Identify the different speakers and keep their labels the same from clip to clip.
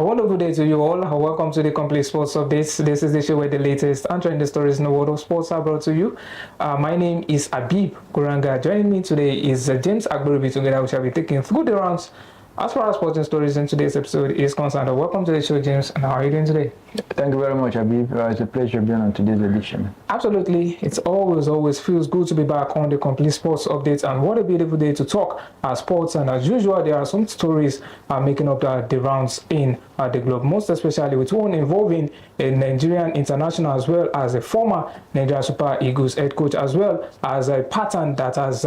Speaker 1: wonderful day to you all. Welcome to the Complete Sports Updates. This is the show where the latest and trending stories in the world of sports are brought to you. My name is Abib Kuranga. Joining me today is James Agboribi. Together we shall be taking through the rounds as far as sporting stories in today's episode is concerned. Welcome to the show, James. And how are you doing today?
Speaker 2: Thank you very much, Abib. It's a pleasure being on today's edition.
Speaker 1: Absolutely. It's always feels good to be back on the Complete Sports Updates. And what a beautiful day to talk sports. And as usual, there are some stories making up the rounds in the globe, most especially with one involving a Nigerian international as well as a former Nigeria Super Eagles head coach, as well as a pattern that has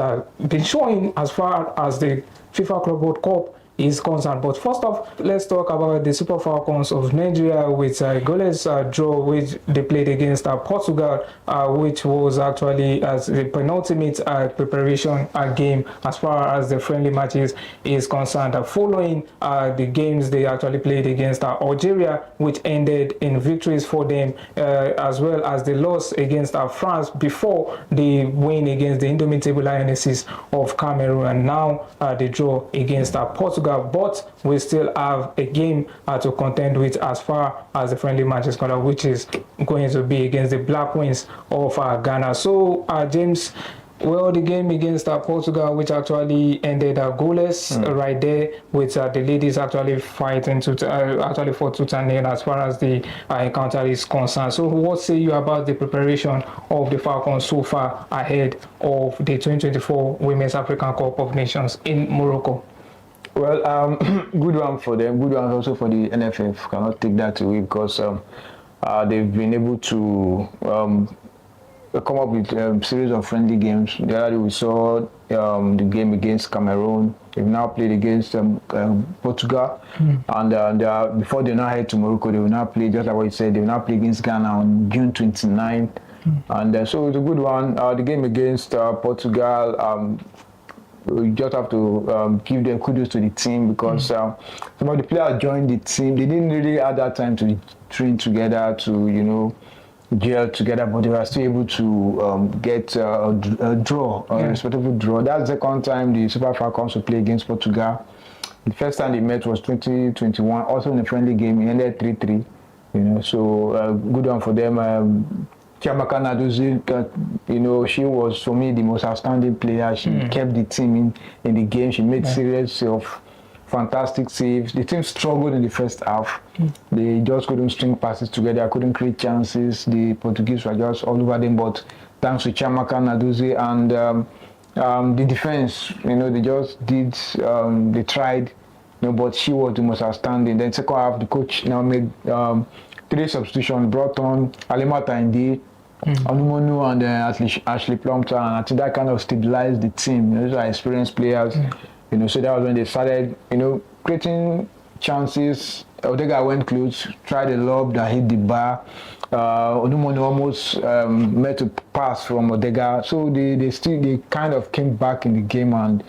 Speaker 1: been showing as far as the FIFA Club World Cup is concerned. But first off, let's talk about the Super Falcons of Nigeria with a goalless draw which they played against Portugal, which was actually as the penultimate preparation game as far as the friendly matches is concerned. Following the games they actually played against Algeria, which ended in victories for them, as well as the loss against France before the win against the indomitable Lionesses of Cameroon, and now the draw against Portugal. But we still have a game to contend with as far as the friendly match is concerned, which is going to be against the Black Wings of Ghana. So, James, well, the game against Portugal, which actually ended goalless right there, with the ladies actually fighting to actually fought tooth and nail as far as the encounter is concerned. So, what say you about the preparation of the Falcons so far ahead of the 2024 Women's African Cup of Nations in Morocco?
Speaker 2: Well, good one for them. Good one also for the NFF. Cannot take that away because they've been able to come up with a series of friendly games. The other day we saw the game against Cameroon. They've now played against Portugal, and before they now head to Morocco, they will now play, just like what you said, they will now play against Ghana on June 29th. And so it's a good one. The game against Portugal, we just have to give them kudos to the team because some of the players joined the team. They didn't really have that time to train together, to gel together, but they were still able to get a draw, a respectable draw. That's the second time the Super Falcons will play against Portugal. The first time they met was 2021, also in a friendly game. It ended 3-3. So good one for them. Chiamaka Nnadozie, she was, for me, the most outstanding player. She kept the team in the game. She made series of fantastic saves. The team struggled in the first half. They just couldn't string passes together, couldn't create chances. The Portuguese were just all over them. But thanks to Chiamaka Nnadozie and the defense, they just did, they tried, but she was the most outstanding. Then second half, the coach now made 3 substitutions, brought on Alimata Indi, Onumonu, and Ashley Plumpton, and I think that kind of stabilized the team. Those are experienced players, so that was when they started, creating chances. Odega went close, tried a lob that hit the bar. Onumonu almost met a pass from Odega, so they kind of came back in the game, and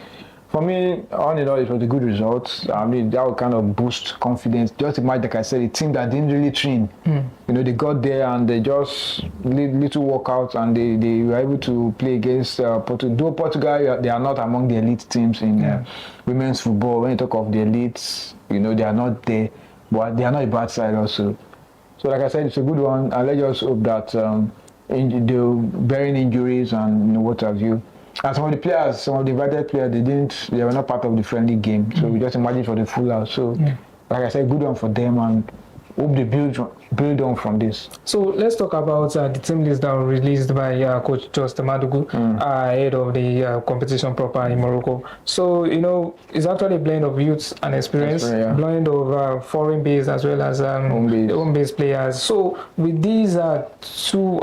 Speaker 2: for me, all in all, it was a good result. I mean, that would kind of boost confidence. Just imagine, like I said, a team that didn't really train. They got there and they just little workouts, and they were able to play against Portugal. Though Portugal, they are not among the elite teams in women's football. When you talk of the elites, they are not there, but they are not a bad side also. So, like I said, it's a good one, and let's just hope that they're bearing injuries and what have you. And some of the players, some of the invited players, they were not part of the friendly game. So we just imagine for the full house. So, like I said, good one for them, and hope they build on from this.
Speaker 1: So let's talk about the team list that was released by Coach Just Madugu ahead of the competition proper in Morocco. So, it's actually a blend of youth and experience, blend of foreign-based as well as home-based players. So with these 2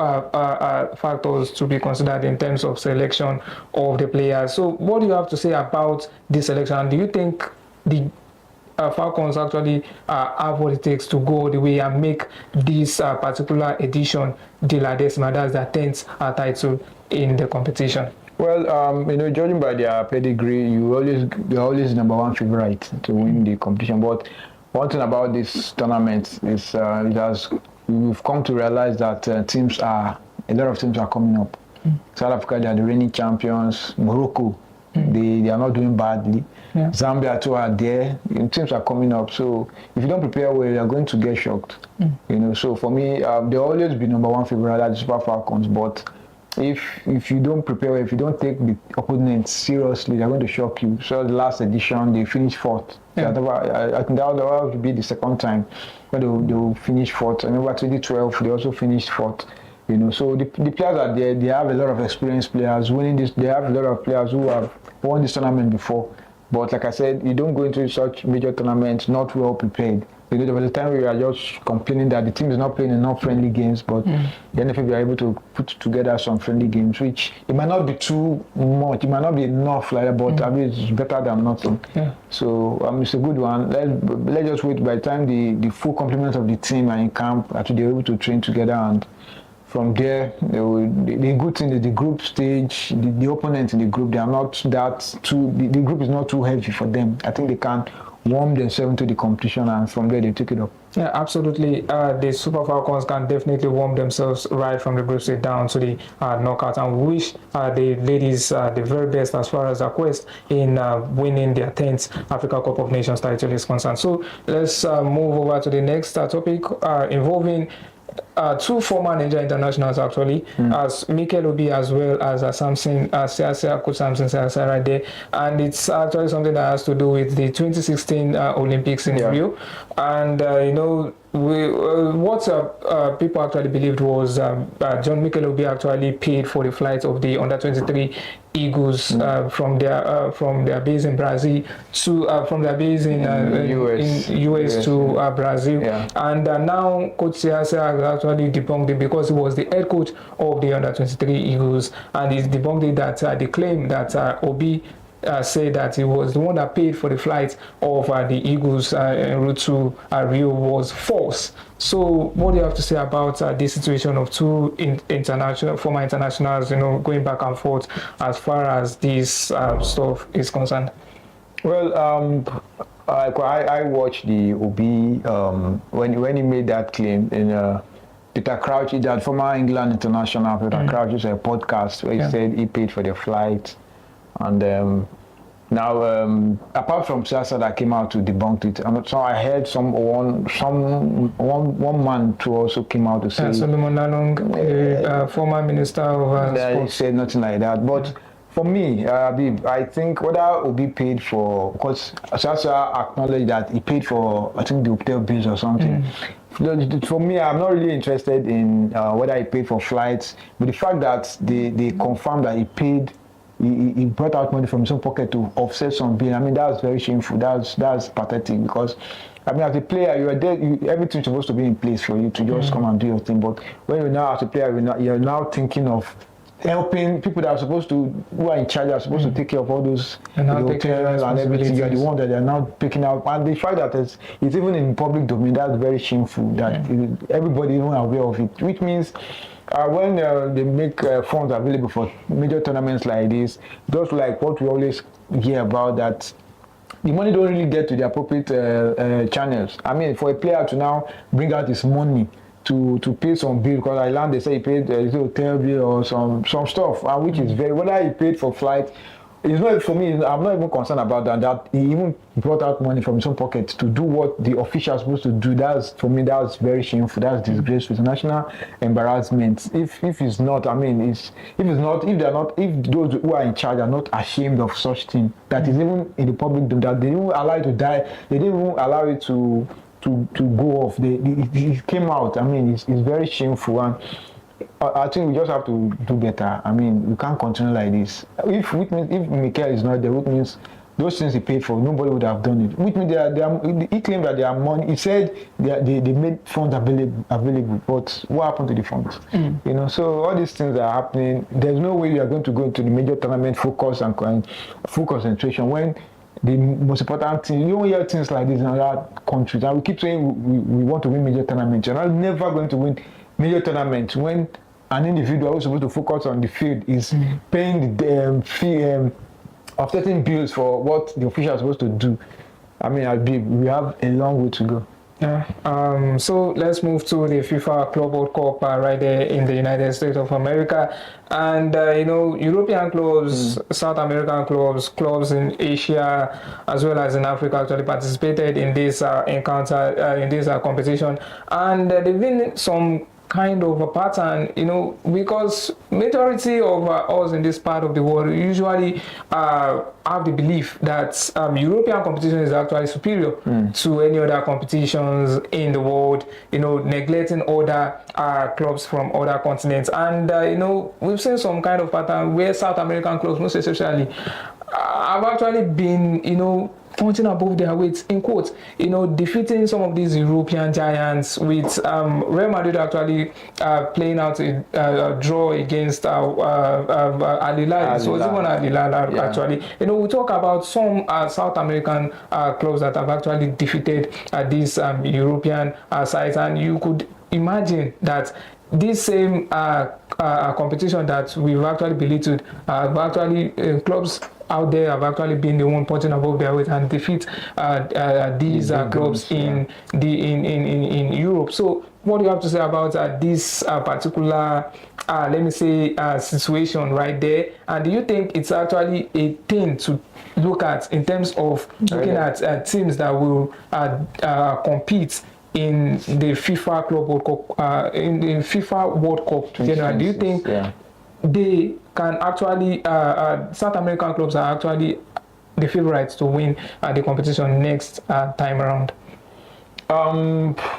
Speaker 1: factors to be considered in terms of selection of the players, so what do you have to say about this selection? Do you think the Falcons actually have what it takes to go the way and make this particular edition the La Decima, that's their 10th title in the competition?
Speaker 2: Well, judging by their pedigree, they're always number 1 favorite to win the competition. But one thing about this tournament is we've come to realize that a lot of teams are coming up. South Africa, they are the reigning champions. Morocco, They are not doing badly.
Speaker 1: Yeah.
Speaker 2: Zambia too are there. Teams are coming up. So if you don't prepare well, you are going to get shocked. So for me, they'll always be number one favorite at the Super Falcons. But if you don't prepare well, if you don't take the opponents seriously, they're going to shock you. So the last edition, they finished fourth. Yeah. I think that will be the second time when they'll finish fourth. I remember 2012, they also finished fourth. So the players are there. They have a lot of experienced players winning this. They have a lot of players who have won this tournament before. But like I said, you don't go into such major tournaments not well prepared. There was a time where we are just complaining that the team is not playing enough friendly games, but the NFF are able to put together some friendly games, which it might not be too much, it might not be enough like that, but I mean it's better than nothing. Yeah. So it's a good one. Let's just wait. By the time the full complement of the team are in camp, actually they're able to train together, and from there, the good thing is the group stage, the opponents in the group, they are not that too, the group is not too heavy for them. I think they can warm themselves into the competition, and from there they take it up.
Speaker 1: Yeah, absolutely. The Super Falcons can definitely warm themselves right from the group stage down to the knockout, and wish the ladies the very best as far as their quest in winning their 10th Africa Cup of Nations title is concerned. So let's move over to the next topic involving two former Nigeria internationals actually, as Mikel Obi as well as Samson, Siasia, Coach Samson Siasia right there, and it's actually something that has to do with the 2016 Olympics in Rio, and what people actually believed was John Mikel Obi actually paid for the flight of the under-23 Eagles from their base in Brazil to from their base in US to Brazil, and now Coach Siasia actually debunked it because he was the head coach of the under-23 Eagles, and he's debunked it that the claim that Obi said that he was the one that paid for the flight of the Eagles en route to Rio was false. So what do you have to say about this situation of two former internationals, going back and forth as far as this stuff is concerned?
Speaker 2: Well, I watched the Obi when he made that claim in Peter Crouch, that former England international Peter Crouch's podcast where he said he paid for the flight. And now, apart from Siasia that came out to debunk it, so I heard one man too also came out to say
Speaker 1: Solomon Lalong, former minister of sports.
Speaker 2: He said nothing like that. But for me, Habib, I think whether Obi paid for, because Siasia acknowledged that he paid for, I think, the hotel bills or something. For me, I'm not really interested in whether he paid for flights, but the fact that they confirmed that he paid. He brought out money from his own pocket to offset some bill. I mean, that's very shameful. That's pathetic, because I mean, as a player, you are there. Everything's supposed to be in place for you to just come and do your thing. But when you're now as a player, you're now thinking of helping people that are supposed to, who are in charge, are supposed to take care of all those hotels and everything. You're the one that they're now picking up. And the fact that it's even in public domain, that's very shameful. That everybody is even aware of it, which means. When they make funds available for major tournaments like this, just like what we always hear about, that the money don't really get to the appropriate channels. I mean, for a player to now bring out his money to pay some bill, because I learned they say he paid his hotel bill or some stuff, which is whether he paid for flight. It's not, for me, I'm not even concerned about that he even brought out money from his own pocket to do what the official is supposed to do. For me, that's very shameful. That's disgraceful. It's national embarrassment. If it's not, I mean, if those who are in charge are not ashamed of such thing, that is even in the public, that they didn't allow it to die, they didn't even allow it to go off. It came out. I mean, it's very shameful, and I think we just have to do better. I mean, we can't continue like this. If Mikel is not there, which means those things he paid for, nobody would have done it. Which means he claimed that their money. He said they made funds available, but what happened to the funds? So all these things are happening. There's no way you are going to go into the major tournament focus and full concentration when the most important thing, you don't hear things like this in other countries. And we keep saying we want to win major tournaments. You're not never going to win major tournaments when an individual who's supposed to focus on the field is paying the fee offsetting bills for what the official is supposed to do. I mean, we have a long way to go.
Speaker 1: Yeah. So let's move to the FIFA Club World Cup right there in the United States of America, and European clubs, South American clubs, clubs in Asia, as well as in Africa, actually participated in this encounter in this competition, and they've been some kind of a pattern, because majority of us in this part of the world usually have the belief that European competition is actually superior to any other competitions in the world, neglecting other clubs from other continents. And, we've seen some kind of pattern where South American clubs, most especially, have actually been, punching above their weight, in quotes, defeating some of these European giants, with Real Madrid actually playing out a draw against Al Hilal. So it was even Al Hilal actually. We talk about some South American clubs that have actually defeated these European sides, and you could imagine that this same competition that we've actually belittled, actually clubs out there have actually been the one punching above their weight and defeat these clubs in Europe. So what do you have to say about this particular let me say situation right there? And do you think it's actually a thing to look at in terms of looking at teams that will compete in the FIFA Club World Cup, in the FIFA World Cup generally? Do you think they can actually, South American clubs are actually the favorites to win the competition next time around?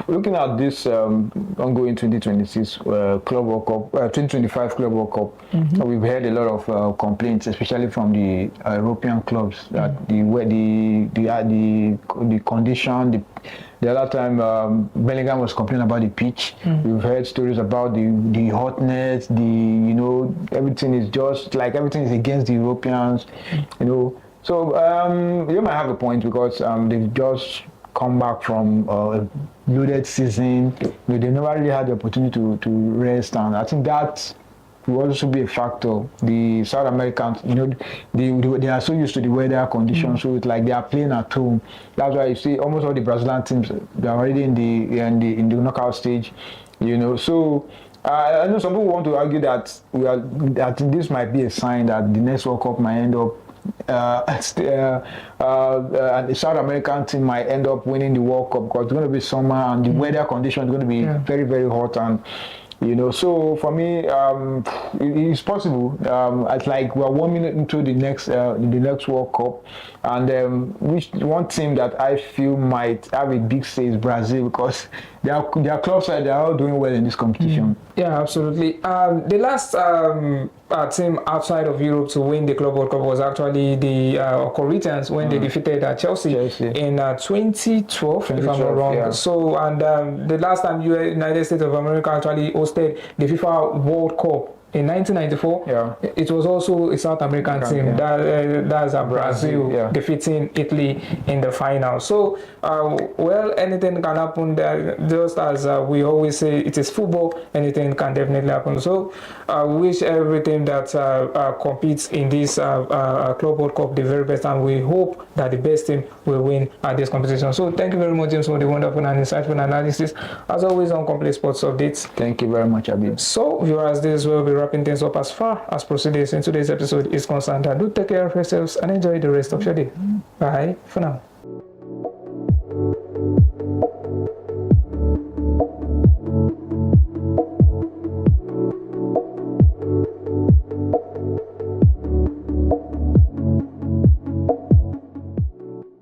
Speaker 2: Looking at this ongoing 2026 Club World Cup, 2025 Club World Cup, we've heard a lot of complaints, especially from the European clubs, that the condition, the other time Bellingham was complaining about the pitch. We've heard stories about the hotness, everything is just like everything is against the Europeans, So you might have a point, because they've just come back from a loaded season. They never really had the opportunity to rest, and I think that will also be a factor. The South Americans, they are so used to the weather conditions, so it's like they are playing at home. That's why you see almost all the Brazilian teams, they are already in the knockout stage, So I know some people want to argue that that this might be a sign that the next World Cup might end up the South American team might end up winning the World Cup, because it's going to be summer and the weather condition is going to be very, very hot, and so for me, it's possible. It's like we're 1 minute into the next World Cup, and one team that I feel might have a big say is Brazil, because their clubs they are all doing well in this competition.
Speaker 1: Yeah, absolutely. The last team outside of Europe to win the Club World Cup was actually the Corinthians, when they defeated Chelsea in 2012, if I'm not wrong. Yeah. So, and the last time United States of America actually hosted the FIFA World Cup in 1994, it was also a South American team. That's Brazil defeating Italy in the final. So, anything can happen there. Just as we always say, it is football, anything can definitely happen. So, we wish every team that competes in this Club World Cup the very best, and we hope that the best team will win at this competition. So, thank you very much, James, for the wonderful and insightful analysis. As always, on Complete Sports Updates.
Speaker 2: Thank you very much, Abid.
Speaker 1: So, viewers, this will be wrapping things up as far as proceedings in today's episode is concerned. Do take care of yourselves and enjoy the rest of your day. Bye for now.